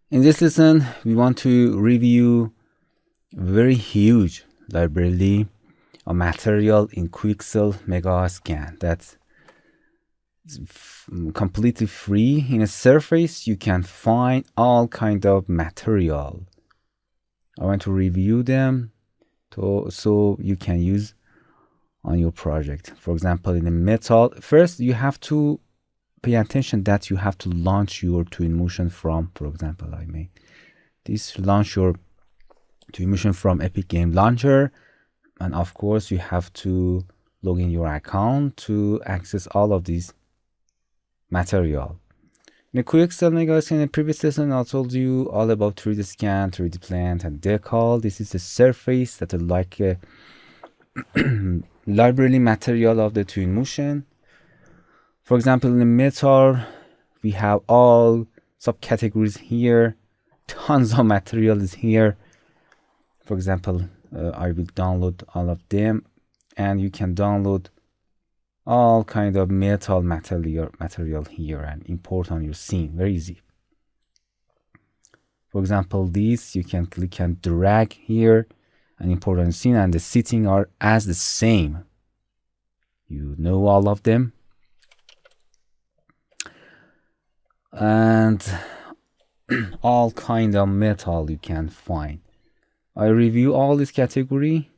In this lesson, we want to review a very huge library of material in quixel megascan that's completely free. In a surface, you can find all kind of material. I want to review them so you can use on your project. For example, in the metal, first you have to pay attention that you have to launch your twinmotion from, for example, I may launch your twinmotion from Epic Game Launcher, and of course you have to log in your account to access all of these material. In the quixel megascan, in the previous lesson, I told you all about 3D scan, 3D plant, and decal. This is the surface that is like a library material of the twinmotion. For example, in the metal, we have all subcategories here. Tons of material is here. For example, I will download all of them, and you can download all kind of metal material here and import on your scene. Very easy. For example, this you can click and drag here and import on the scene, and the setting are as the same. You know all of them. And all kind of metal you can find. I review all this category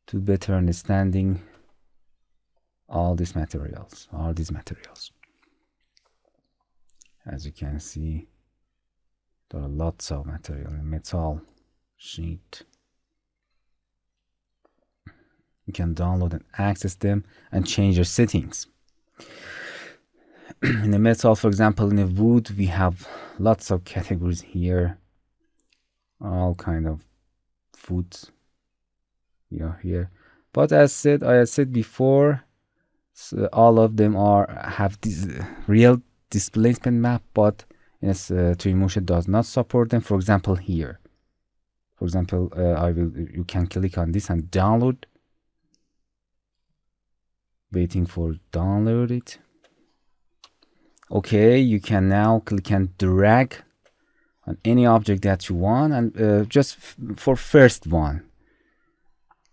to better understanding all these materials. As you can see, there are lots of material in metal sheet. You can download and access them and change your settings. In the metal, for example, in the wood, we have lots of categories here. All kind of foods here. But as I said before, so all of them have this real displacement map, but twinmotion does not support them. For example, here. For example, you can click on this and download. Waiting for download it. Okay, you can now click and drag on any object that you want, and just for first one,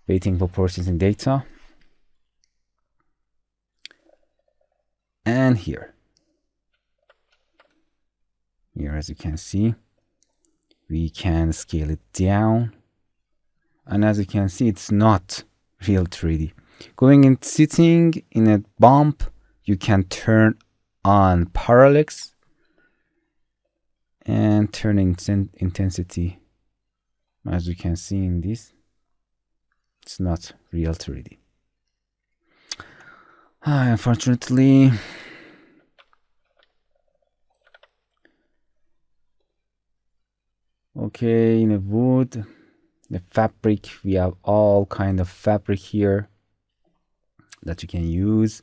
waiting for processing data. And here, as you can see, we can scale it down, and as you can see, it's not real 3D. Going in setting in a bump, you can turn on parallax and turn intensity. As you can see in this, it's not real 3D. Unfortunately, okay, in the wood, the fabric, we have all kind of fabric here that you can use.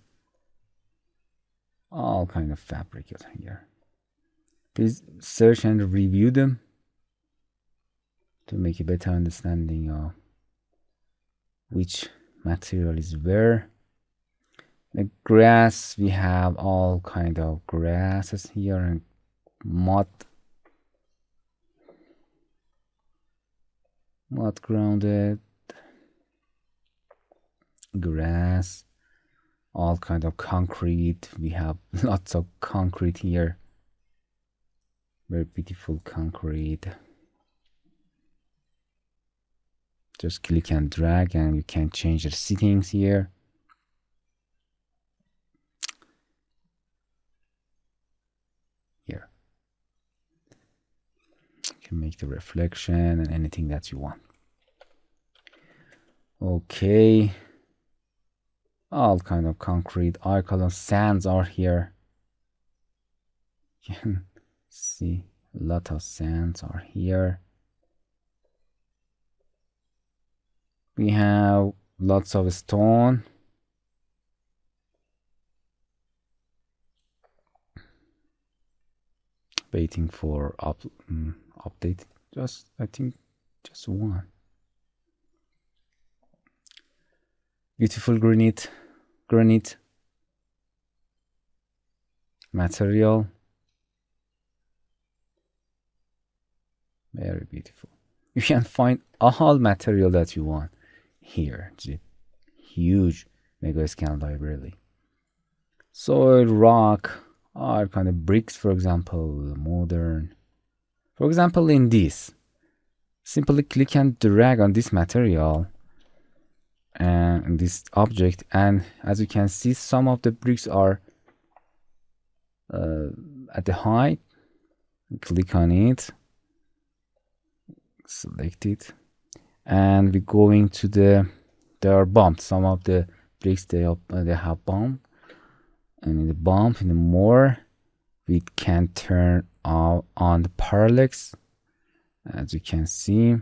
All kind of fabric here. Please search and review them to make a better understanding of which material is where. The grass, we have all kind of grasses here, and mud grounded grass, all kind of concrete. We have lots of concrete here. Very beautiful concrete. Just click and drag and you can change the settings here. Here. You can make the reflection and anything that you want. Okay. All kind of concrete, all kind of sands are here. You can see a lot of sands are here. We have lots of stone. Waiting for update. I think just one. Beautiful granite material. Very beautiful. You can find all material that you want here. It's a huge megascan library. Soil, rock, or kind of bricks, for example, modern. For example, in this, simply click and drag on this material and this object, and as you can see, some of the bricks are at the height. Click on it, select it, and we're going to they are bumped. Some of the bricks they have bump, and in the bump, in the more, we can turn on the parallax, as you can see,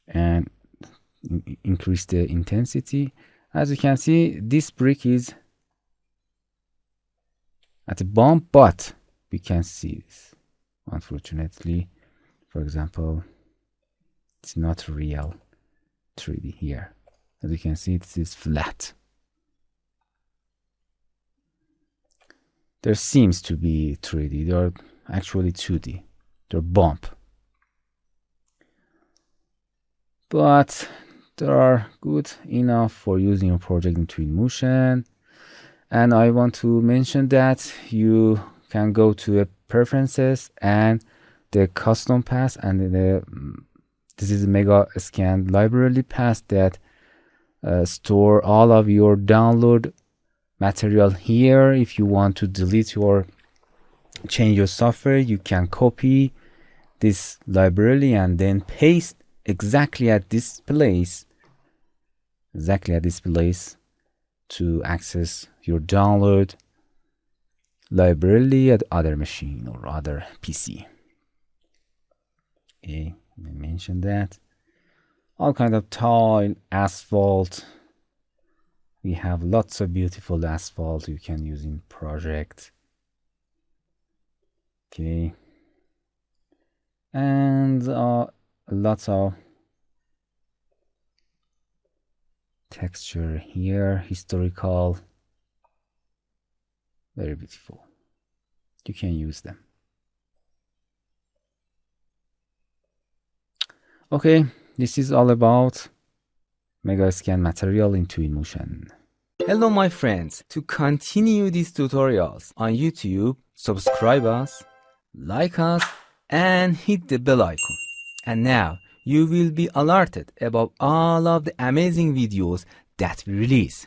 and increase the intensity. As you can see, this brick is at a bump, but we can see this. Unfortunately, for example, it's not real 3D here. As you can see, it is flat. There seems to be 3D. They are actually 2D. They're bump. But they are good enough for using your project in Twinmotion. And I want to mention that you can go to preferences and the custom path, and this is a megascan library path that store all of your download material here. If you want to delete or change your software, you can copy this library and then paste exactly at this place to access your download library at other machine or other PC. Okay, I mentioned that. All kind of tile, asphalt. We have lots of beautiful asphalt you can use in project. Okay, and lots of texture here, historical. Very beautiful. You can use them. Okay, this is all about megascan material in Twinmotion. Hello my friends, to continue these tutorials on YouTube, subscribe us, like us, and hit the bell icon. And now you will be alerted about all of the amazing videos that we release.